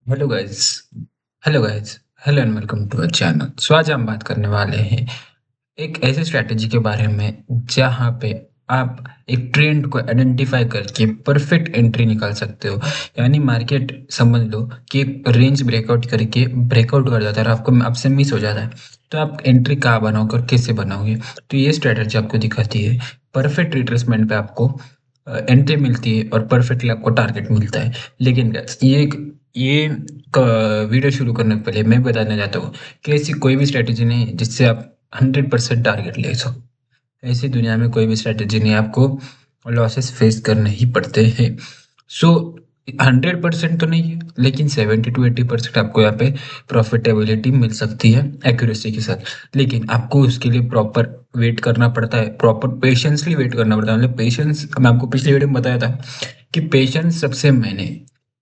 Hello guys hello guys hello and welcome to our channel. आज हम बात करने वाले हैं एक ऐसे स्ट्रैटेजी के बारे में जहां पे आप एक ट्रेंड को आइडेंटिफाई करके परफेक्ट एंट्री निकाल सकते हो। यानी मार्केट समझ लो कि एक रेंज ब्रेकआउट करके ब्रेकआउट कर जाता है और आपको आपसे मिस हो जाता है, तो आप एंट्री कहाँ बनाओगे और कैसे बनाओगे। तो ये स्ट्रैटेजी आपको दिखाती है परफेक्ट रिट्रेसमेंट पे आपको एंट्री मिलती है और परफेक्टली आपको टारगेट मिलता है। लेकिन guys, ये वीडियो शुरू करने से पहले मैं बताना चाहता हूँ कि ऐसी कोई भी स्ट्रैटेजी नहीं है जिससे आप 100% टारगेट ले सको। ऐसी दुनिया में कोई भी स्ट्रैटेजी नहीं है, आपको लॉसेस फेस करने ही पड़ते हैं। सो 100% तो नहीं है, लेकिन 70 to 80% आपको यहाँ पे प्रॉफिटेबिलिटी मिल सकती है एक्यूरेसी के साथ। लेकिन आपको उसके लिए प्रॉपर वेट करना पड़ता है, प्रॉपर पेशेंसली वेट करना पड़ता है। मतलब पेशेंस, मैं आपको पिछली वीडियो में बताया था कि पेशेंस सबसे मैंने।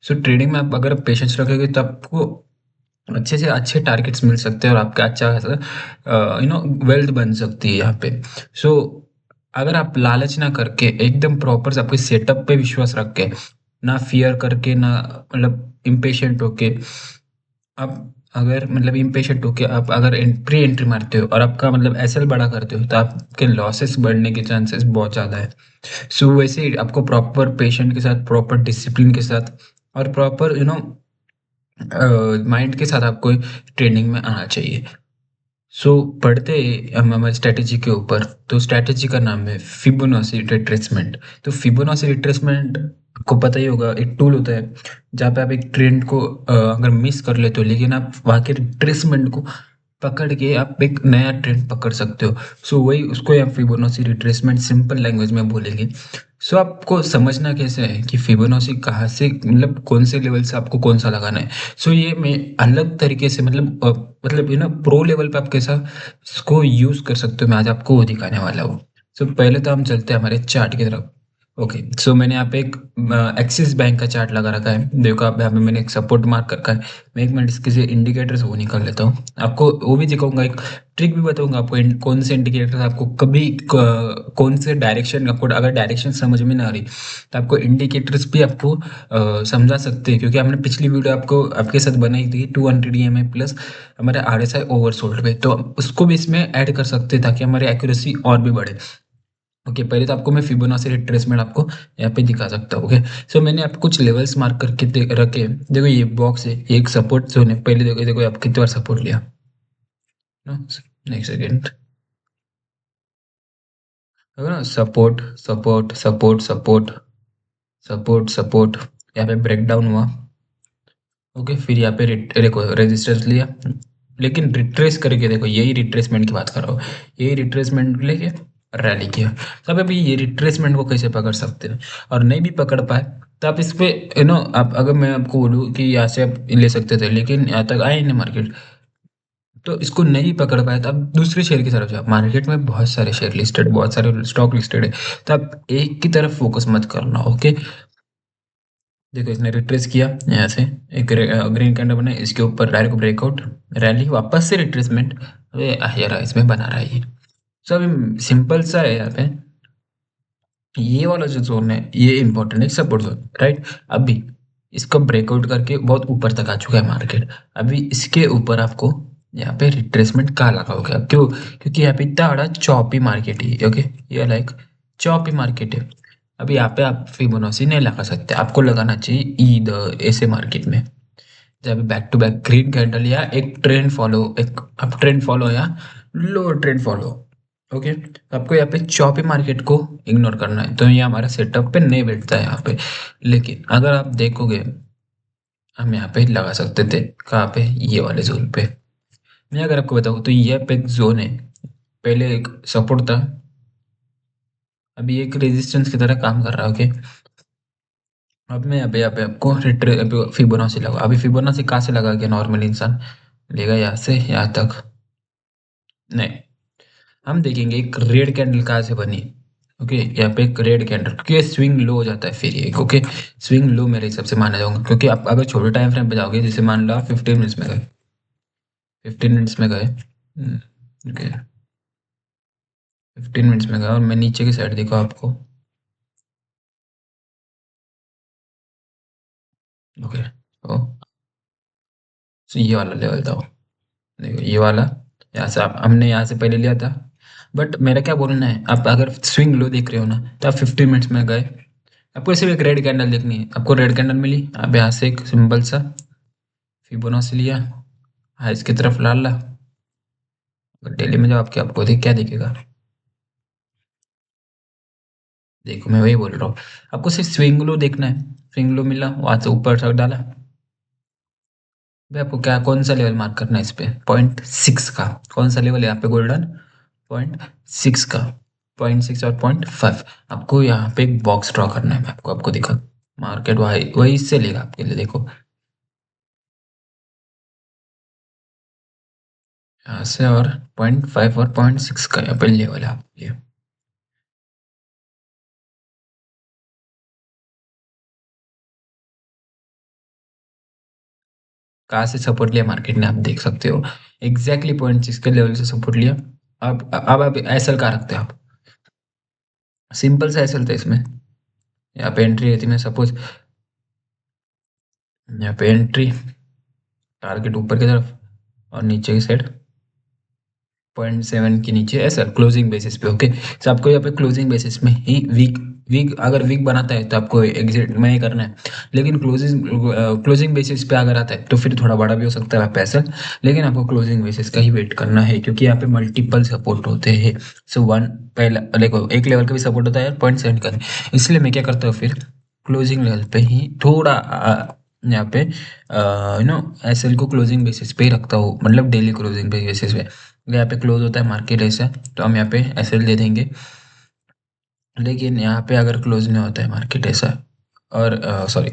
सो ट्रेडिंग में आप अगर पेशेंस रखोगे तो आपको अच्छे से अच्छे टारगेट्स मिल सकते हैं और आपका अच्छा खासा वेल्थ बन सकती है यहाँ पे। सो अगर आप लालच ना करके एकदम प्रॉपर आपके सेटअप पे विश्वास रख के, ना फियर करके, ना मतलब इम्पेशेंट होके, आप अगर मतलब इम्पेशेंट होके आप अगर प्री एंट्री मारते हो और आपका मतलब एसएल बड़ा करते हो तो आपके लॉसेस बढ़ने के चांसेस बहुत ज़्यादा है। सो वैसे ही आपको प्रॉपर पेशेंट के साथ, प्रॉपर डिसिप्लिन के साथ और प्रॉपर माइंड के साथ आपको ट्रेनिंग में आना चाहिए। सो पढ़ते हम हमारी स्ट्रैटेजी के ऊपर। तो स्ट्रैटेजी का नाम है फिबोनाची रिट्रेसमेंट। तो फिबोनाची रिट्रेसमेंट आपको पता ही होगा, एक टूल होता है जहाँ पे आप एक ट्रेंड को अगर मिस कर लेते हो, लेकिन आप वहाँ के रिट्रेसमेंट को पकड़ के आप एक नया ट्रेंड पकड़ सकते हो। सो वही उसको हम फिबोनाची रिट्रेसमेंट सिंपल लैंग्वेज में बोलेंगे। सो आपको समझना कैसे है कि फिबोनाची कहाँ से, मतलब कौन से लेवल से आपको कौन सा लगाना है। सो ये मैं अलग तरीके से मतलब प्रो लेवल पे आप कैसा इसको यूज कर सकते हो, मैं आज आपको वो दिखाने वाला हूँ। सो पहले तो हम चलते हैं हमारे चार्ट की तरफ। ओके, सो मैंने यहाँ पे एक एक्सिस बैंक का चार्ट लगा रखा है। देखो आप यहाँ पे मैंने एक सपोर्ट मार्क रखा है। मैं एक मिनट इसके से इंडिकेटर्स वो निकाल लेता हूँ, आपको वो भी दिखाऊंगा, एक ट्रिक भी बताऊंगा आपको कौन से इंडिकेटर्स आपको कभी कौन से डायरेक्शन, आपको अगर डायरेक्शन समझ में ना आ रही तो आपको इंडिकेटर्स भी आपको समझा सकते हैं। क्योंकि हमने पिछली वीडियो आपको आपके साथ बनाई थी 200 EMA प्लस हमारे RSI ओवरसोल्ड पे, तो उसको भी इसमें ऐड कर सकते हैं ताकि हमारी एक्यूरेसी और भी बढ़े। ओके, पहले तो आपको मैं फिबोनाची रिट्रेसमेंट आपको यहाँ पे दिखा सकता हूँ। ओके, सो मैंने आपको कुछ लेवल्स मार्क करके रखे। देखो ये बॉक्स है, ये एक सपोर्ट जोन है। पहले देखो देखो आप कितनी बार सपोर्ट लिया। नेक्स्ट सेकेंड, देखो ना, support support support support support support, यहाँ पे ब्रेक डाउन हुआ। ओके, फिर यहाँ पे देखो रेजिस्टेंस लिया, लेकिन रिट्रेस करके देखो, यही रिट्रेसमेंट की बात कर रहा हूँ। यही रिट्रेसमेंट लेके रैली किया। तब अभी ये रिट्रेसमेंट को कैसे पकड़ सकते हैं, और नहीं भी पकड़ पाए तो आप इस पे आप अगर मैं आपको बोलूँ कि यहाँ से आप ले सकते थे, लेकिन यहाँ तक आए नहीं मार्केट, तो इसको नहीं पकड़ पाए तो आप दूसरे शेयर की तरफ जाओ। मार्केट में बहुत सारे शेयर लिस्टेड, बहुत सारे स्टॉक लिस्टेड है, तो आप एक की तरफ फोकस मत करना। ओके, देखो इसने रिट्रेस किया यहाँ से, एक ग्रीन कैंडल बना, इसके ऊपर डायरेक्ट ब्रेकआउट, रैली, वापस से रिट्रेसमेंट। अरे यार इसमें बना रहा है ये। सब सिंपल सा है यहाँ पे। ये वाला जो जोन है ये इंपॉर्टेंट है, सपोर्ट जोन, राइट। अभी इसको ब्रेकआउट करके बहुत ऊपर तक आ चुका है मार्केट। अभी इसके ऊपर आपको यहाँ पे रिट्रेसमेंट कहाँ लगाओगे आप, क्यों? क्योंकि यहाँ पे इतना बड़ा चॉपी मार्केट है। ओके, ये लाइक चॉपी मार्केट है। अभी यहाँ पे आप फिबोनाची नहीं लगा सकते, आपको लगाना चाहिए ईद ऐसे मार्केट में जब back to back green candle या एक ट्रेंड फॉलो, एक अप ट्रेंड फॉलो या लोअर ट्रेंड फॉलो। ओके, आपको यहाँ पे चॉपी मार्केट को इग्नोर करना है, तो ये हमारा सेटअप पे नहीं बैठता है यहाँ पे। लेकिन अगर आप देखोगे, हम यहाँ पे लगा सकते थे कहाँ पे, ये वाले जोन पे। मैं अगर आपको बताऊँ तो ये पे एक जोन है, पहले एक सपोर्ट था, अभी एक रेजिस्टेंस की तरह काम कर रहा है। ओके, अब मैं यहाँ पे आपको रिट्रे अभी फिबोनाची लगा, अभी फिबोनाची कहाँ से लगा के नॉर्मल इंसान लेगा, यहाँ से यहाँ तक नहीं। हम देखेंगे एक रेड कैंडल कहाँ से बनी। ओके, यहाँ पे एक रेड कैंडल, क्योंकि स्विंग लो हो जाता है फिर ये। ओके, स्विंग लो मेरे हिसाब से माना जाऊंगा, क्योंकि आप अगर छोटे टाइम फ्रेम पे जाओगे, जैसे मान लो आप 15 मिनट्स में गए, 15 मिनट्स में गए, ओके, 15 मिनट्स में गए और मैं नीचे की साइड देखा आपको। ओके, तो ये वाला लेवल था वो। देखो ये वाला, यहाँ से आप हमने यहाँ से पहले लिया था। बट मेरा क्या बोलना है, आप अगर स्विंग लो देख रहे हो ना, तो आप 15 मिनट्स में गए, आपको सिर्फ एक रेड कैंडल देखनी है, आपको रेड कैंडल मिली, आप यहाँ से एक सिंपल सा फिबोनाची लिया, हाइस की तरफ लाल ला। डेली में जब आपके आपको देख क्या दिखेगा, देखो मैं वही बोल रहा हूँ, आपको सिर्फ स्विंग लो देखना है। स्विंग लो मिला, वहां से ऊपर तक डाला, भाई आपको क्या कौन सा लेवल मार्क करना है इस पे, 0.6 का। कौन सा लेवल है यहाँ पे, गोल्डन 0.6 का, 0.6 और 0.5। आपको यहाँ पे एक बॉक्स ड्रॉ करना है, मैं आपको आपको दिखा, मार्केट वही वही इससे लेगा आपके लिए। देखो यहाँ से, और 0.5 और 0.6 का यहाँ पे लेवल है आपके लिए। कहाँ से सपोर्ट लिया मार्केट ने, आप देख सकते हो एग्जैक्टली 0.6 के लेवल से सपोर्ट लिया। अब आप एसएल कहाँ रखते हो आप, सिंपल सा एसएल था इसमें। यहाँ पे एंट्री रहती, मैं सपोज यहाँ पे एंट्री, टारगेट ऊपर की तरफ और नीचे की साइड 0.7 के नीचे ऐसा क्लोजिंग बेसिस पे। ओके, तो आपको यहाँ पे क्लोजिंग बेसिस में ही वीक वीक अगर वीक बनाता है तो आपको एग्जिट में ही करना है। लेकिन क्लोजिंग बेसिस पे अगर आता है तो फिर थोड़ा बड़ा भी हो सकता है पैसा, लेकिन आपको क्लोजिंग बेसिस का ही वेट करना है, क्योंकि यहाँ पे मल्टीपल सपोर्ट होते हैं। सो वन पहला देखो, एक लेवल का भी सपोर्ट होता है 0.7 का, इसलिए मैं क्या करता हूँ फिर क्लोजिंग लेवल पे ही थोड़ा यहाँ पे एसएल को क्लोजिंग बेसिस पे ही रखता हूँ, मतलब डेली क्लोजिंग बेसिस पे। यहाँ पे क्लोज होता है मार्केट ऐसा, तो हम यहाँ पे एसएल दे देंगे। लेकिन यहाँ पे अगर क्लोज नहीं होता है मार्केट ऐसा, और सॉरी,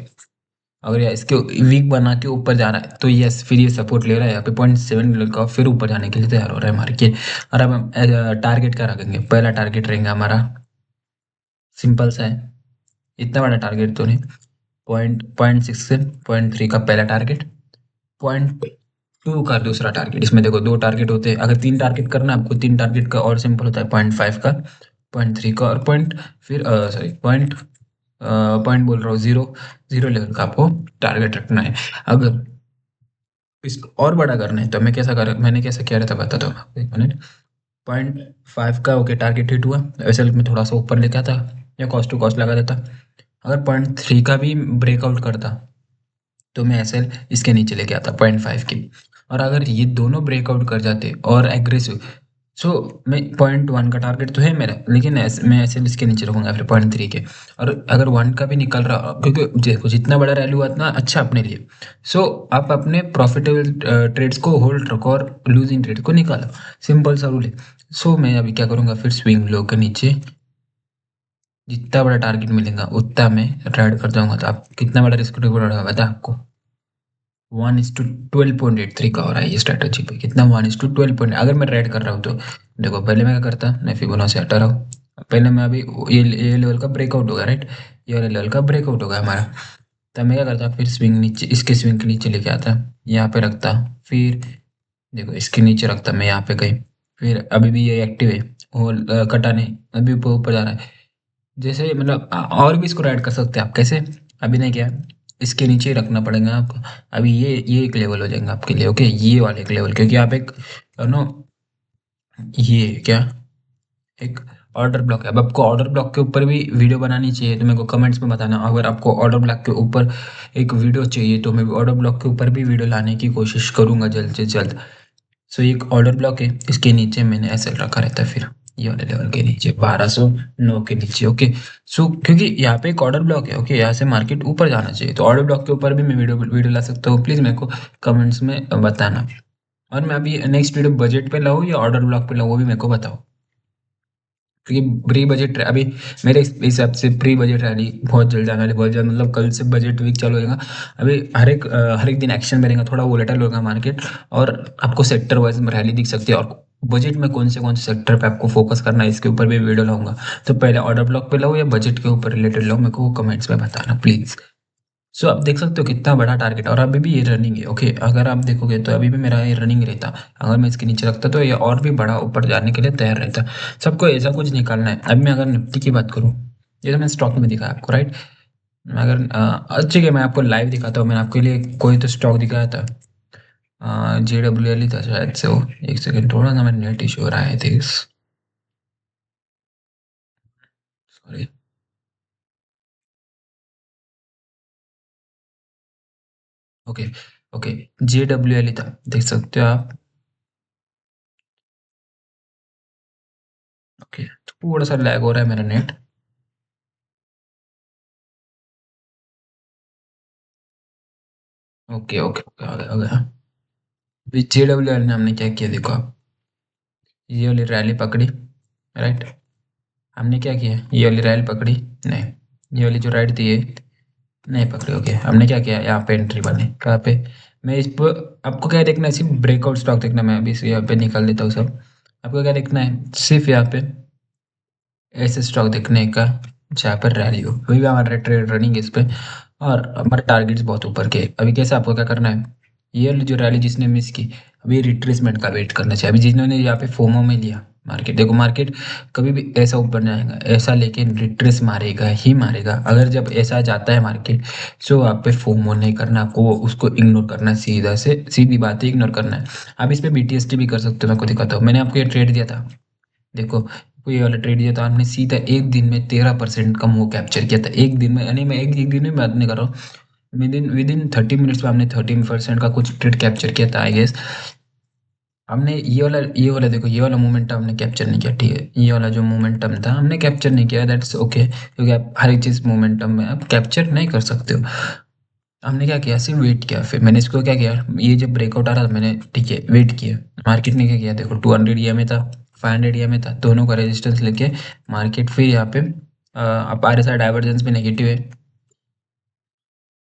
अगर ये इसके वीक बना के ऊपर जा रहा है तो यस, फिर ये सपोर्ट ले रहा है यहाँ पे 0.7 लगा, फिर ऊपर जाने के लिए तैयार हो रहा है मार्केट। और अब हम टारगेट क्या रखेंगे, पहला टारगेट रहेगा हमारा सिंपल सा है, इतना बड़ा टारगेट तो नहीं, 0.6 से 0.3 का पहला टारगेट, 0.2 का दूसरा टारगेट। इसमें देखो दो टारगेट होते हैं, अगर तीन टारगेट करना है आपको, तीन टारगेट का और सिंपल होता है 0.5 का, 0.3 का, और पॉइंट फिर सॉरी पॉइंट बोल रहा हूँ, जीरो जीरो लेवल का आपको टारगेट रखना है। अगर इसको और बड़ा करना है तो मैंने कैसा किया रहता बताता हूँ आपको, 1 मिनट। 0.5 का ओके टारगेट हिट हुआ, वैसे मैं थोड़ा सा ऊपर लेके आता या कॉस्ट टू कॉस्ट लगा देता। अगर 0.3 का भी ब्रेकआउट करता तो मैं एसएल इसके नीचे लेके आता 0.5 की। और अगर ये दोनों ब्रेकआउट कर जाते और एग्रेसिव, सो मैं 0.1 का टारगेट तो है मेरा, लेकिन मैं एसएल इसके नीचे रखूंगा फिर 0.3 के। और अगर 1 का भी निकल रहा, क्योंकि देखो जितना बड़ा रैली हुआ उतना अच्छा अपने लिए। सो आप अपने प्रॉफिटेबल ट्रेड्स को होल्ड रखो और लूजिंग ट्रेड को निकालो, सिंपल सा रूल है। सो मैं अभी क्या करूंगा, फिर स्विंग लो के नीचे जितना बड़ा टारगेट मिलेगा उतना मैं ट्रेड कर जाऊंगा। तो आप कितना बड़ा रिस्क रखोगे बता आपको, 1:12.83 का हो रहा है ये स्ट्रेटेजी पे, कितना 1:12. अगर मैं ट्रेड कर रहा हूँ तो देखो, पहले मैं क्या करता, मैं फिबोनाची हटा रहा हूँ। पहले मैं अभी ये लेवल का ब्रेकआउट होगा राइट, ये वाले लेवल का ब्रेकआउट होगा हमारा, तब मैं क्या करता, फिर स्विंग नीचे, इसके स्विंग के नीचे लेके आता, यहाँ पे रखता, फिर देखो इसके नीचे रखता मैं यहाँ पे कहीं, फिर अभी भी ये एक्टिव है, होल कटा नहीं, अभी ऊपर ऊपर जा रहा है। जैसे मतलब और भी इसको ऐड कर सकते हैं आप, कैसे, अभी नहीं किया, इसके नीचे ही रखना पड़ेगा आपको। अभी ये एक लेवल हो जाएगा आपके लिए, ओके, ये वाले एक लेवल, क्योंकि आप एक नो ये क्या, एक ऑर्डर ब्लॉक है। अब आपको ऑर्डर ब्लॉक के ऊपर भी वीडियो बनानी चाहिए तो मेरे को कमेंट्स में बताना, अगर आपको ऑर्डर ब्लॉक के ऊपर एक वीडियो चाहिए तो मैं ऑर्डर ब्लॉक के ऊपर भी वीडियो लाने की कोशिश करूंगा जल्द से जल्द। सो ये एक ऑर्डर ब्लॉक है, इसके नीचे मैंने एसएल रखा रहता है, फिर ये वाले लेवल के नीचे 1209 के नीचे, ओके। सो क्योंकि यहाँ पे एक ऑर्डर ब्लॉक है, ओके, यहाँ से मार्केट ऊपर जाना चाहिए, तो ऑर्डर ब्लॉक के ऊपर भी मैं वीडियो वीडियो ला सकता हूँ, प्लीज़ मेरे को कमेंट्स में बताना। और मैं अभी नेक्स्ट वीडियो बजट पे लाऊँ या ऑर्डर ब्लॉक पे लाऊँ, वो भी मेरे को बताओ, क्योंकि प्री बजट अभी मेरे हिसाब से प्री बजट रैली बहुत जल्द आने वाली, बहुत जल्द, मतलब कल से बजट वीक चालू होगा। अभी हर एक दिन एक्शन में रहेगा, थोड़ा वोलेटाइल होगा मार्केट, और आपको सेक्टर वाइज रैली दिख सकती है, और बजट में कौन से सेक्टर पे आपको फोकस करना है इसके ऊपर भी वीडियो लाऊंगा। तो पहले ऑर्डर ब्लॉक पे लाऊं या बजट के ऊपर रिलेटेड लाऊं, मेरे को कमेंट्स में बताना प्लीज। सो आप देख सकते हो कितना बड़ा टारगेट, और अभी भी ये रनिंग है, ओके, अगर आप देखोगे तो अभी भी मेरा ये रनिंग रहता, अगर मैं इसके नीचे रखता तो ये और भी बड़ा ऊपर जाने के लिए तैयार रहता। सबको ऐसा कुछ निकालना है। अब मैं अगर निफ्टी की बात करूँ, ये तो मैं स्टॉक में दिखाया आपको राइट, मैं अगर ठीक है मैं आपको लाइव दिखाता हूँ, मैंने आपके लिए कोई तो स्टॉक दिखाया था, JWL ही था शायद से वो। एक सेकंड, थोड़ा सा मेरा नेट इशू हो रहा है this, sorry. Okay, okay, JWL ही था, देख सकते हो आप। ओके, थोड़ा सा लैग हो रहा है मेरा नेट। ओके, ओके, ओके, आ गया, आ गया। JWL ने हमने क्या किया देखो आप, ये वाली रैली पकड़ी, राइट। हमने क्या किया, ये वाली रैली पकड़ी, नहीं, ये वाली जो राइट थी ये नहीं पकड़ी। ओके, हमने क्या किया, यहाँ पे एंट्री बनी, कहाँ पे, मैं इस पर, आपको क्या देखना है, सिर्फ ब्रेकआउट स्टॉक देखना है। मैं अभी से यहाँ पे निकाल देता हूँ सब। आपको क्या देखना है, सिर्फ यहाँ पे ऐसे स्टॉक देखने का जहाँ पर रैली हो। अभी भी हमारा ट्रेड रनिंग इस पे, और हमारे टारगेट्स बहुत ऊपर के। अभी कैसे आपको क्या करना है, ये वाली जो रैली जिसने मिस की, अभी रिट्रेसमेंट का वेट करना चाहिए। अभी जिन्होंने यहाँ पे फोमो में लिया मार्केट, देखो मार्केट कभी भी ऐसा ऊपर जाएगा ऐसा, लेकिन रिट्रेस मारेगा ही मारेगा। अगर जब ऐसा जाता है मार्केट, सो आप पे फोमो नहीं करना, आपको उसको इग्नोर करना है, सीधा से सीधी बात है, इग्नोर करना है। आप इस पे BTST भी कर सकते हो, मैं आपको दिखाता हूँ। मैंने आपको ये ट्रेड दिया था, देखो कोई वाला ट्रेड दिया था, हमने सीधा एक दिन में 13% का मूव कैप्चर किया था। एक दिन में, यानी मैं एक दिन में बात नहीं कर रहा हूँ, विद इन 30 मिनट्स में हमने 13% का कुछ ट्रेड कैप्चर किया था, आई गेस। हमने ये वाला देखो, ये वाला मोमेंटम हमने कैप्चर नहीं किया, ठीक है। ये वाला जो मोमेंटम था हमने कैप्चर नहीं किया, दैट्स ओके, क्योंकि आप हर एक चीज़ मोमेंटम में आप कैप्चर नहीं कर सकते हो। हमने क्या किया, सिर्फ वेट किया। फिर मैंने इसको क्या किया, ये जब ब्रेकआउट आ रहा था, मैंने ठीक है वेट किया। मार्केट ने क्या किया देखो, 200 EMA था, 500 EMA था, दोनों का रेजिस्टेंस लेके मार्केट फिर यहाँ पे अब RSI डाइवर्जेंस भी नेगेटिव है।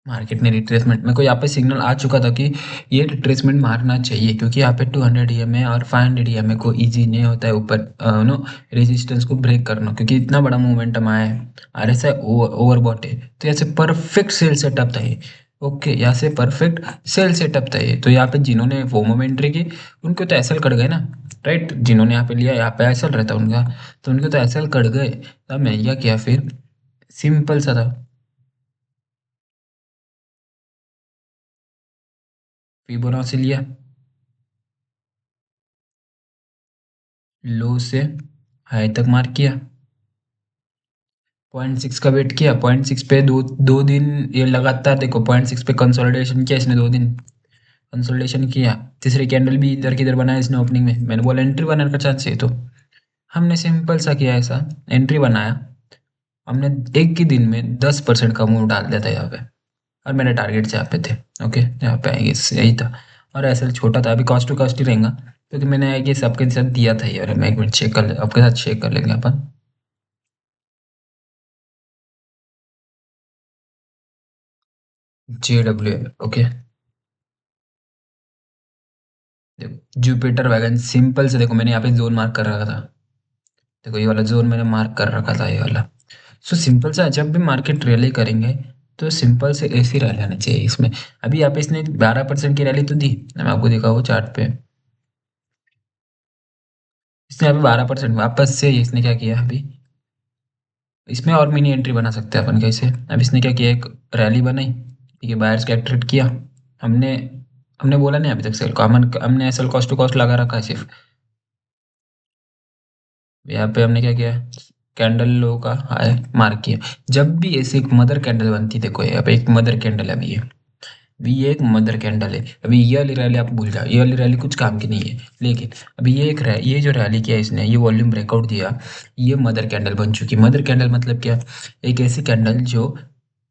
मार्केट ने रिट्रेसमेंट, मेरे को यहाँ पे सिग्नल आ चुका था कि ये रिट्रेसमेंट मारना चाहिए, क्योंकि यहाँ पे 200 EMA और 500 EMA को इजी नहीं होता है ऊपर नो रेजिस्टेंस को ब्रेक करना, क्योंकि इतना बड़ा मोमेंटम आया है। RSI ओवरबॉट है, तो यहाँ से परफेक्ट सेल सेटअप था ये। ओके, यहाँ से परफेक्ट सेल सेटअप था ये। तो यहाँ पे जिन्होंने वो मोमेंट्री की, उनको तो एसएल कट गए ना, राइट। जिन्होंने यहाँ पे लिया, यहाँ पे एसएल रहता उनका, तो उनके तो एसएल कट गए। तब मैं क्या किया फिर, सिंपल सा था, फिबोनाची लिया, लो से हाई तक मार्क किया, 0.6 का वेट किया, 0.6 पे दो दो दिन ये लगातार देखो, 0.6 पे कंसोलिडेशन किया इसने, 2 दिन कंसोलिडेशन किया। तीसरी कैंडल भी इधर की इधर बनाया इसने ओपनिंग में, मैंने बोला एंट्री बनाने का चांस है, तो हमने सिंपल सा किया, ऐसा एंट्री बनाया। हमने एक ही दिन में 10% का मूव डाल दिया था यहाँ पे, और मेरे टारगेट यहाँ पे थे। ओके, यहाँ पे आएंगे, यही था। और ऐसा छोटा था, अभी कॉस्ट टू कॉस्ट ही रहेगा, क्योंकि मैंने ये सबके साथ दिया था ये। और मैं एक मिनट चेक कर ले, आपके साथ चेक कर लेंगे अपन। JWL, ओके, देखो जुपिटर वैगन सिंपल से देखो, मैंने यहाँ पे जोन मार्क कर रखा था, देखो ये वाला जोन मैंने मार्क कर रखा था, ये वाला। सो सिंपल सा, जब भी मार्केट रैली करेंगे, तो सिंपल से ऐसे ही रैली आना चाहिए इसमें। अभी यहाँ पे इसने 12% की रैली तो दी, मैं आपको दिखाऊँ चार्ट पे। इसने अभी 12% वापस से इसने क्या किया अभी, इसमें और मिनी एंट्री बना सकते हैं अपन कैसे। अब इसने क्या किया, एक रैली बनाई, ठीक है, बायर्स का ट्रेड किया। हमने हमने बोला नहीं अभी तक सेल को, हमने एसएल कॉस्ट टू कॉस्ट लगा रखा है सिर्फ। यहाँ पे हमने क्या किया, कैंडल लो का हाई मार्क किया। जब भी ऐसे एक मदर कैंडल बनती है, देखो यहाँ पे एक मदर कैंडल है, अभी ये एक मदर कैंडल है। अभी ये वाली रैली आप भूल जाओ, ये वाली रैली कुछ काम की नहीं है, लेकिन अभी ये जो रैली किया इसने, ये वॉल्यूम ब्रेकआउट दिया, ये मदर कैंडल बन चुकी। मदर कैंडल मतलब क्या, एक ऐसी कैंडल जो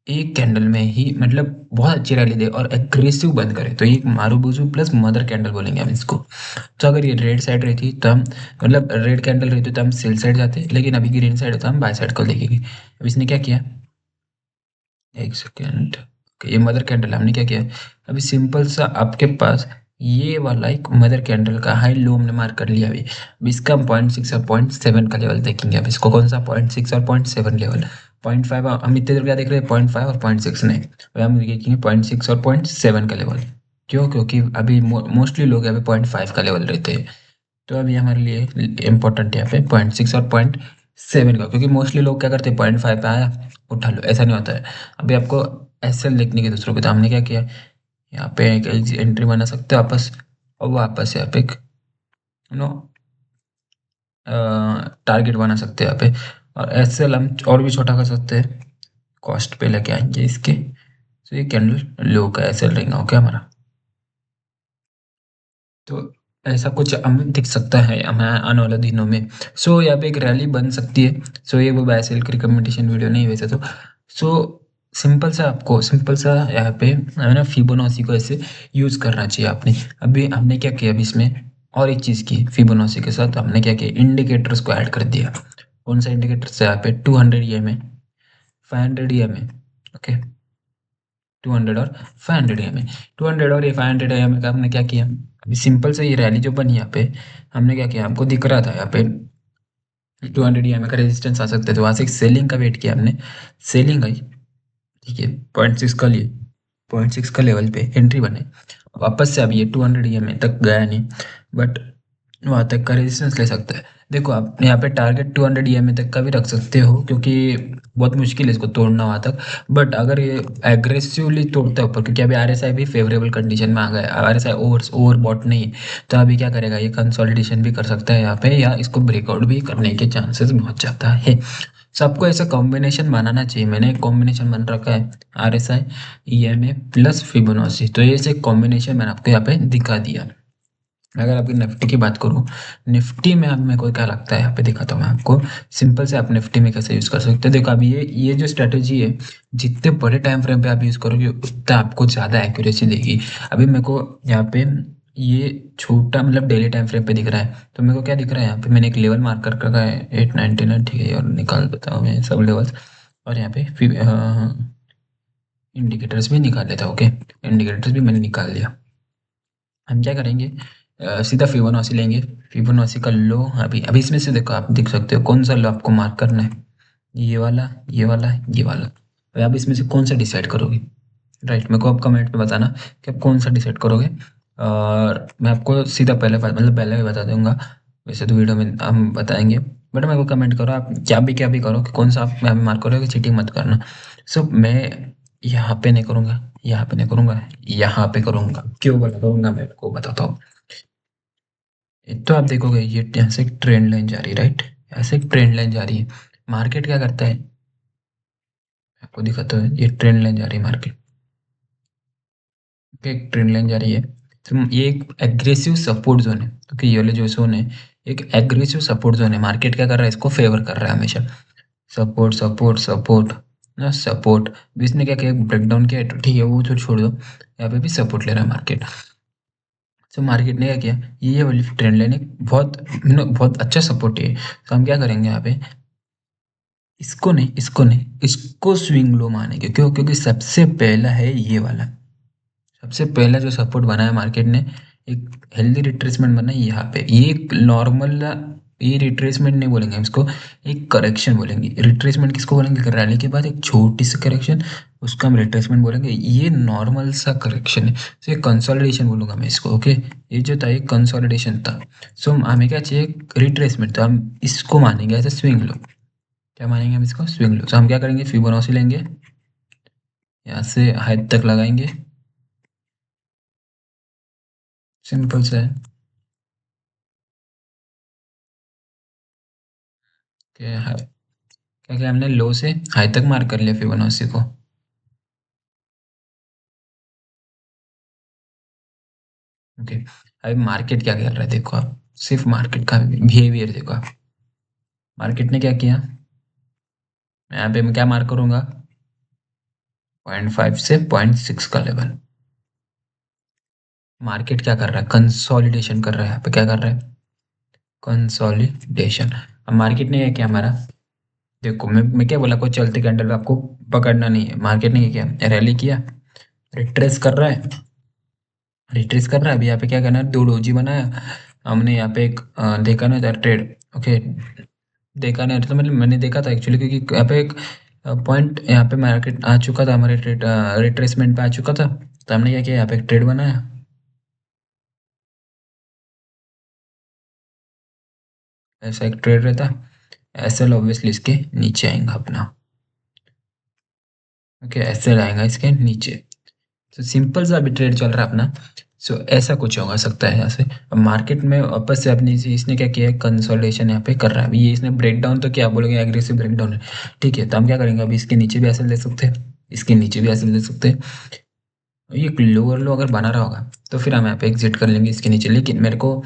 एक कैंडल में ही मतलब बहुत अच्छी रैली दे और एग्रेसिव बंद करे, तो ये मारूबुजू प्लस मदर कैंडल बोलेंगे हम इसको। तो अगर ये रेड साइड रहती तो हम, मतलब रेड कैंडल रहती तो हम सेल साइड जाते, लेकिन अभी ग्रीन साइड है तो हम बाय साइड को देखेंगे। अब इसने क्या किया, एक सेकेंड, ये मदर कैंडल हमने क्या किया, अभी सिंपल सा आपके पास ये वाला एक मदर कैंडल का हाई लो हमने मार्क कर लिया। अभी इसका हम 0.6 और 0.7 का लेवल देखेंगे। अब इसको कौन सा, 0.6 और 0.7 लेवल, 0.5 हम इतने देर क्या देख रहे हैं, 0.5 और 0.6 नहीं, अभी हम देखेंगे 0.6 और 0.7 का लेवल। क्यों, क्योंकि अभी मोस्टली लोग यहाँ पे 0.5 का लेवल रहते हैं। तो अभी हमारे लिए इम्पोर्टेंट है यहाँ पे 0.6 और 0.7 का, क्योंकि मोस्टली लोग क्या करते हैं, 0.5 पे आया उठा लो, ऐसा नहीं होता है। अभी आपको एसएल देखने की दूसरों पे, तो हमने क्या किया, यहाँ पे एक एंट्री बना सकते हो वापस, और वापस यहाँ पे एक नो टारगेट बना सकते हैं यहाँ पे। और एसएल हम और भी छोटा कर सकते हैं, कॉस्ट पे लेके आएंगे इसके। तो ये कैंडल लो का एसएल रहेगा ओके हमारा। तो ऐसा कुछ हमें दिख सकता है हमें आने वाले दिनों में। सो यहाँ पे एक रैली बन सकती है। सो ये वो बाय सेल की रिकमेंडेशन वीडियो नहीं वैसे तो। सो सिंपल सा यहाँ पे है ना, फिबोनाची को ऐसे यूज करना चाहिए आपने। अभी हमने क्या किया, अभी इसमें और एक चीज की फिबोनाची के साथ हमने क्या किया, इंडिकेटर्स को ऐड कर दिया। कौन सा इंडिकेटर्स है यहाँ पे, 200 ईएमए, 500 ईएमए, ओके, 200 और 500 ईएमए। 200 और ये 500 ईएमए का हमने क्या किया, अभी सिंपल से ये रैली जो बनी यहाँ पे, हमने क्या किया, हमको दिख रहा था यहाँ पे 200 ईएमए का रेजिस्टेंस आ सकता है, तो वहां से एक सेलिंग का वेट किया हमने। सेलिंग आई, ठीक है, 0.6 का लिए, 0.6 का लेवल पे एंट्री बने। वापस से अब ये 200 ईएमए तक गया नहीं, बट वहाँ तक का रेजिस्टेंस ले सकता है। देखो आप यहाँ पे टारगेट 200 ईएमए तक का भी रख सकते हो, क्योंकि बहुत मुश्किल है इसको तोड़ना वहाँ तक। बट अगर ये एग्रेसिवली तोड़ता है ऊपर, क्योंकि अभी आरएसआई भी फेवरेबल कंडीशन में आ गया है, आरएसआई ओवर बॉट नहीं है, तो अभी क्या करेगा, ये कंसोलिडेशन भी कर सकता है यहाँ पे, या इसको ब्रेकआउट भी करने के चांसेस बहुत ज़्यादा है। सबको ऐसा कॉम्बिनेशन बनाना चाहिए। मैंने एक कॉम्बिनेशन बन रखा है, आरएसआई, ईएमए प्लस फिबोनाची, तो ये से कॉम्बिनेशन मैंने आपको यहाँ पे दिखा दिया। अगर आपकी निफ्टी की बात करूँ, निफ्टी में अब मेरे को क्या लगता है, यहाँ पे दिखाता हूँ मैं आपको। सिंपल से आप निफ्टी में कैसे यूज़ कर सकते हो, देखो अभी ये जो स्ट्रेटेजी है, जितने बड़े टाइम फ्रेम पे आप यूज़ करोगे उतना आपको ज़्यादा एक्यूरेसी देगी। अभी मेरे को यहाँ पे ये छोटा मतलब डेली टाइम फ्रेम पे दिख रहा है, तो मेरे को क्या दिख रहा है, यहाँ पे मैंने एक लेवल मार्क कर रखा है 899, ठीक है, और निकाल देता हूँ मैं सब लेवल्स। और यहाँ पे इंडिकेटर्स भी निकाल लेता हूँ, ओके, इंडिकेटर्स भी मैंने निकाल लिया। हम क्या करेंगे, सीधा फिबोनाची लेंगे। फिबोनाची का लो, अभी अभी इसमें से देखो, आप देख सकते हो कौन सा लो आपको मार्क करना है, ये वाला, ये वाला, ये वाला। अभी आप इसमें से कौन सा डिसाइड करोगे, राइट, मेरे को आप कमेंट में बताना कि आप कौन सा डिसाइड करोगे। और मैं आपको सीधा मतलब पहले भी बता दूंगा, वैसे तो वीडियो में हम बताएंगे, बट मेरे को कमेंट करो, आप क्या भी करो कि कौन सा आप यहाँ पे मार्क करोगे, चीटिंग मत करना। सो मैं यहाँ पे नहीं करूँगा, यहाँ पे नहीं करूँगा, यहाँ पे करूँगा। क्यों बताऊँगा, मैं आपको बताता हूँ। एक तो आप देखोगे ये यहाँ से एक ट्रेंड लाइन जा रही है, राइट, यहाँ से एक ट्रेंड लाइन जा रही है। मार्केट क्या करता है, आपको दिखाता है, ये ट्रेंड लाइन जा रही है मार्केट, एक ट्रेंड लाइन जा रही है। तो ये एक एग्रेसिव सपोर्ट जोन है, क्योंकि ये वाले जो जोन है एक एग्रेसिव सपोर्ट जोन है। मार्केट क्या कर रहा है, इसको फेवर कर रहा है हमेशा, सपोर्ट सपोर्ट सपोर्ट ना सपोर्ट। इसने क्या किया, ब्रेकडाउन किया, तो ठीक है वो तो छोड़ दो, यहाँ पे भी सपोर्ट ले रहा है मार्केट। तो मार्केट ने क्या किया, ये वाली ट्रेंड लाइन एक बहुत बहुत अच्छा सपोर्ट है। तो हम क्या करेंगे यहाँ पे, इसको स्विंग लो मानेंगे, क्यों, क्योंकि सबसे पहला है ये वाला, सबसे पहला जो सपोर्ट बनाया मार्केट ने, एक हेल्दी रिट्रेसमेंट बना है यहाँ पे। ये एक नॉर्मल, ये रिट्रेसमेंट नहीं बोलेंगे हम इसको, एक करेक्शन बोलेंगे। रिट्रेसमेंट किसको बोलेंगे, रैली के बाद एक छोटी सी करेक्शन, उसको हम रिट्रेसमेंट बोलेंगे। ये नॉर्मल सा करेक्शन है, तो ये कंसोलिडेशन बोलूंगा मैं इसको, ओके। ये जो था ये कंसोलिडेशन था। सो हमें क्या चाहिए, रिट्रेसमेंट, तो हम इसको मानेंगे ऐसे स्विंग लो। क्या मानेंगे हम इसको, स्विंग लो। तो हम क्या करेंगे, फिबोनाची लेंगे, यहाँ से हाई तक लगाएंगे, सिंपल सा है कि क्या क्या हमने लो से हाई तक मार्क कर लिया फिबोनाची को। ओके, अभी मार्केट क्या कर रहा है देखो आप, सिर्फ मार्केट का बिहेवियर देखो आप। मार्केट ने क्या किया, यहाँ पे मैं क्या मार्क करूंगा, 0.5 से 0.6 का लेवल। मार्केट क्या कर रहा है, कंसोलिडेशन कर रहा है, यहाँ पे क्या कर रहा है, कंसोलिडेशन। अब मार्केट ने क्या किया हमारा, देखो मैं क्या बोला, कोई चलते कैंडल पे आपको पकड़ना नहीं है। मार्केट ने क्या किया, रैली किया, रिट्रेस कर रहा है, रिट्रेस कर रहा है। अभी यहाँ पे क्या करना है, दो डोजी बनाया हमने, यहाँ पे एक देखा ना था ट्रेड, ओके, देखा नहीं तो मैंने देखा था एक्चुअली, क्योंकि यहाँ पे एक पॉइंट यहाँ पे मार्केट आ चुका था, हमारे ट्रेड रिट्रेसमेंट पे आ चुका था। तो हमने क्या किया, यहाँ पे एक ट्रेड बनाया, ऐसा एक ट्रेड रहता, एसएल ऑब्वियसली इसके नीचे आएगा अपना, ओके, एसएल आएगा इसके नीचे। तो सिंपल सा अभी ट्रेड चल रहा है अपना। सो ऐसा कुछ हो सकता है यहाँ से। अब मार्केट में वापस से अपनी इसने क्या किया है, कंसोलिडेशन यहाँ पे कर रहा है। अभी ये इसने ब्रेक डाउन तो क्या बोलोगे, एग्रेसिव ब्रेक डाउन है। ठीक है, तो हम क्या करेंगे, अभी इसके नीचे भी ऐसे ले सकते हैं, इसके नीचे भी ऐसे ले सकते हैं। ये लोअर लो अगर बना रहा होगा तो फिर हम यहाँ पे एग्जिट कर लेंगे इसके नीचे। लेकिन मेरे को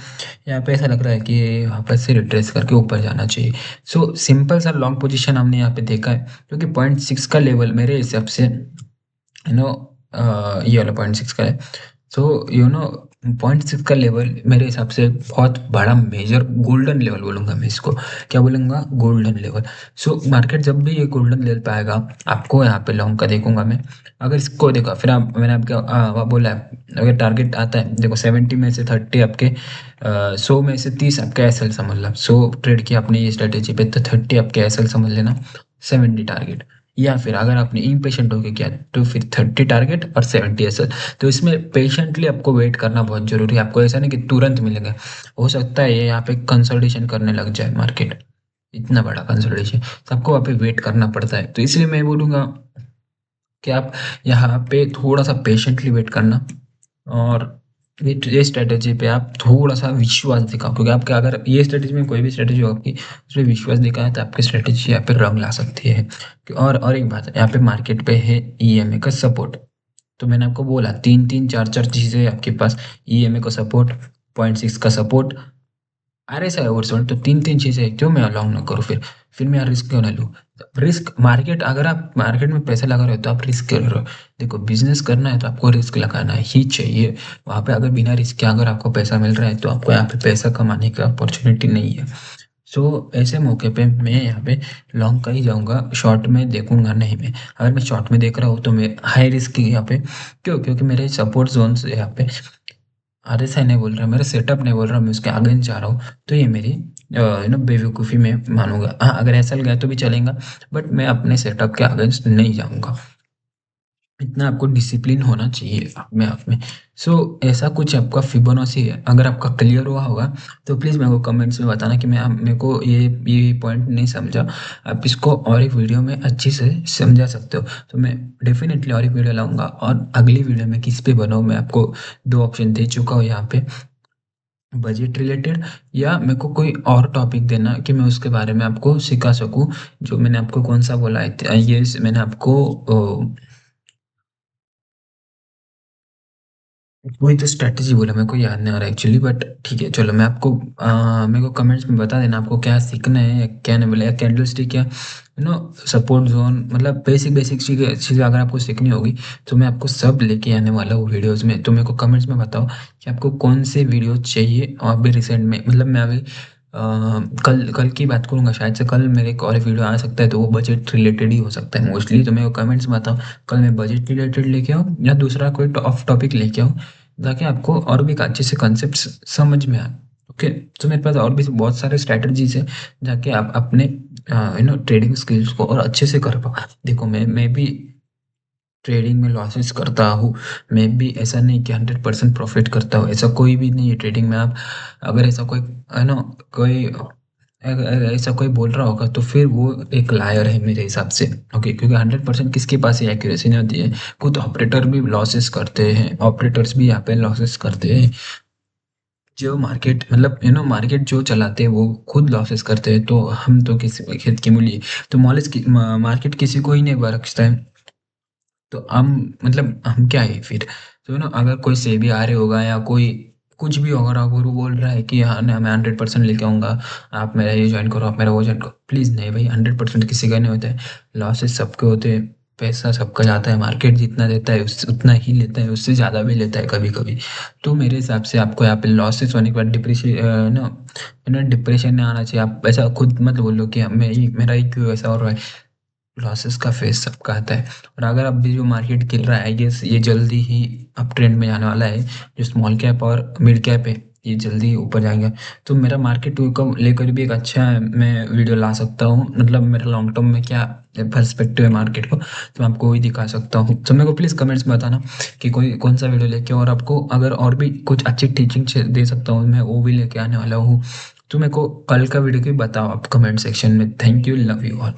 यहाँ पे ऐसा लग रहा है कि वापस से रिट्रेस करके ऊपर जाना चाहिए। सो सिंपल सा लॉन्ग पोजीशन हमने यहाँ पे देखा है, क्योंकि 0.6 का लेवल मेरे हिसाब से ये वाला 0.6 का है। सो 0.6 का लेवल मेरे हिसाब से बहुत बड़ा मेजर गोल्डन लेवल बोलूंगा मैं इसको। क्या बोलूंगा, गोल्डन लेवल। सो मार्केट जब भी ये गोल्डन लेवल पे आएगा, आपको यहाँ पे लॉन्ग का देखूंगा मैं। अगर इसको देखो फिर आप, मैंने आपको बोला है, अगर टारगेट आता है देखो 70 में से 30 आपके 100 में से 30 आपके एसएल समझ लो। 100 ट्रेड की आपने ये स्ट्रेटेजी पे तो 30 आपके एसएल समझ लेना, 70 टारगेट। या फिर अगर आपने इम्पेशेंट होके किया तो फिर 30 टारगेट और 70 एसएल। तो इसमें पेशेंटली आपको वेट करना बहुत जरूरी है। आपको ऐसा नहीं कि तुरंत मिलेगा, हो सकता है ये यहाँ पे कंसोलिडेशन करने लग जाए मार्केट, इतना बड़ा कंसोलिडेशन, तो आपको वहाँ पे वेट करना पड़ता है। तो इसलिए मैं बोलूँगा कि आप यहाँ पे थोड़ा सा पेशेंटली वेट करना, और ये स्ट्रेटेजी पे आप थोड़ा सा विश्वास दिखाओ, क्योंकि आपके अगर ये स्ट्रेटेजी में कोई भी स्ट्रेटेजी हो आपकी, उसमें विश्वास दिखाए तो आपकी स्ट्रेटेजी यहाँ पे रंग ला सकती है। और एक बात, यहाँ पे मार्केट पे है ईएमए का सपोर्ट। तो मैंने आपको बोला तीन तीन चार चार चीजें आपके पास, ईएमए का सपोर्ट, 0.6 का सपोर्ट, आरएसआई ओवरसोल्ड, तो तीन तीन चीजें क्यों मैं लॉन्ग ना करूँ फिर मैं रिस्क क्यों ना लूँ। रिस्क मार्केट, अगर आप मार्केट में पैसा लगा रहे हो तो आप रिस्क क्यों ले रहे हो। देखो बिजनेस करना है तो आपको रिस्क लगाना ही चाहिए। वहाँ पे अगर बिना रिस्क के अगर आपको पैसा मिल रहा है तो आपको यहाँ पे पैसा कमाने का अपॉर्चुनिटी नहीं है। सो ऐसे मौके पे मैं यहाँ पे लॉन्ग का ही जाऊँगा, शॉर्ट में देखूंगा नहीं मैं। अगर मैं शॉर्ट में देख रहा हूँ तो मैं हाई रिस्क यहाँ पे, क्योंकि मेरे सपोर्ट जोन से यहाँ पे आरएसआई नहीं बोल रहा, मेरा सेटअप नहीं बोल रहा, मैं उसके अगेंस्ट जा रहा हूँ, तो ये मेरी बेवकूफ़ी में मानूंगा। हाँ, अगर ऐसा गया तो भी चलेगा, बट मैं अपने सेटअप के अगेंस्ट नहीं जाऊंगा। इतना आपको डिसिप्लिन होना चाहिए अपने आप में। सो ऐसा कुछ आपका फिबोनाची है, अगर आपका क्लियर हुआ होगा तो प्लीज़ मेरे को कमेंट्स में बताना कि मैं मेरे को ये पॉइंट नहीं समझा। आप इसको और एक वीडियो में अच्छे से समझा सकते हो, तो मैं डेफिनेटली और एक वीडियो लाऊंगा। और अगली वीडियो में किस पे बनाऊँ, मैं आपको दो ऑप्शन दे चुका हूँ यहाँ पे, बजट रिलेटेड, या मेरे को कोई और टॉपिक देना कि मैं उसके बारे में आपको सिखा सकूं। जो मैंने आपको कौन सा बोला है, ये मैंने आपको वही तो स्ट्रैटेजी बोला, मेरे को याद नहीं आ रहा एक्चुअली, बट ठीक है चलो मैं आपको मेरे को कमेंट्स में बता देना आपको क्या सीखना है या क्या नहीं बोला, या कैंडल स्टिक, या सपोर्ट जोन, मतलब बेसिक बेसिक चीज़ें अगर आपको सीखनी होगी तो मैं आपको सब लेके आने वाला हूँ वीडियोज़ में। तो मेरे को कमेंट्स में बताओ कि आपको कौन से वीडियो चाहिए। और अभी रिसेंट में, मतलब मैं अभी कल कल की बात करूँगा, शायद से कल मेरे एक और वीडियो आ सकता है, तो वो बजट रिलेटेड ही हो सकता है मोस्टली। तो मेरे को कमेंट्स में बताओ कल मैं बजट रिलेटेड लेके आऊँ या दूसरा कोई ऑफ टॉपिक लेके आऊँ, ताकि आपको और भी अच्छे से कॉन्सेप्ट समझ में आए। ओके, तो मेरे पास और भी बहुत सारे स्ट्रैटेजीज है, जाके आप अपने ट्रेडिंग स्किल्स को और अच्छे से कर पाओ। देखो मैं भी ट्रेडिंग में लॉसेस करता हूँ, मैं भी ऐसा नहीं कि 100% प्रॉफिट करता हूँ, ऐसा कोई भी नहीं है ट्रेडिंग में। आप अगर ऐसा कोई कोई अगर ऐसा कोई बोल रहा होगा तो फिर वो एक लायर है मेरे हिसाब से। ओके, क्योंकि 100% किसके पास ही एक्यूरेसी नहीं होती है। खुद ऑपरेटर भी लॉसेस करते हैं, ऑपरेटर्स भी यहाँ पे लॉसेस करते हैं। जो मार्केट, मतलब मार्केट जो चलाते हैं वो खुद लॉसेस करते हैं, तो हम तो किसी खेत की मूली। तो मॉलेज की मार्केट किसी को ही नहीं बख्शता है। तो हम, मतलब हम क्या है फिर। तो अगर कोई सेबी आ रहे होगा या कोई कुछ भी होगा, अगर वो बोल रहा है कि हाँ ना मैं 100% लेके आऊंगा, आप मेरा ये ज्वाइन करो, आप मेरा वो ज्वाइन करो, प्लीज़ नहीं भाई, 100% किसी का नहीं होता है। लॉसेस सबके होते हैं, पैसा सबका जाता है, मार्केट जितना देता है उतना ही लेता है, उससे ज़्यादा भी लेता है कभी कभी। तो मेरे हिसाब से आपको यहाँ पे लॉसेस होने के बाद डिप्रेशन ना डिप्रेशन नहीं आना चाहिए। आप ऐसा खुद मत बोलो कि मैं मेरा ही क्यों ऐसा हो रहा है। लॉसेस का फेज सबका आता है। और अगर अभी जो मार्केट गिर रहा है, आई गेस ये जल्दी ही अप ट्रेंड में जाने वाला है। जो स्मॉल कैप और मिड कैप है ये जल्दी ही ऊपर जाएंगे। तो मेरा मार्केट को लेकर भी एक अच्छा मैं वीडियो ला सकता हूँ, मतलब मेरा लॉन्ग टर्म में क्या पर्सपेक्टिव है मार्केट को, तो मैं आपको वही दिखा सकता हूँ। तो मेरे को प्लीज़ कमेंट्स में बताना कि कोई कौन सा वीडियो लेके, और आपको अगर और भी कुछ अच्छी टीचिंग दे सकता हूँ मैं, वो भी लेके आने वाला हूँ। तो मेरे को कल का वीडियो की बताओ आप कमेंट सेक्शन में। Thank you, love you all.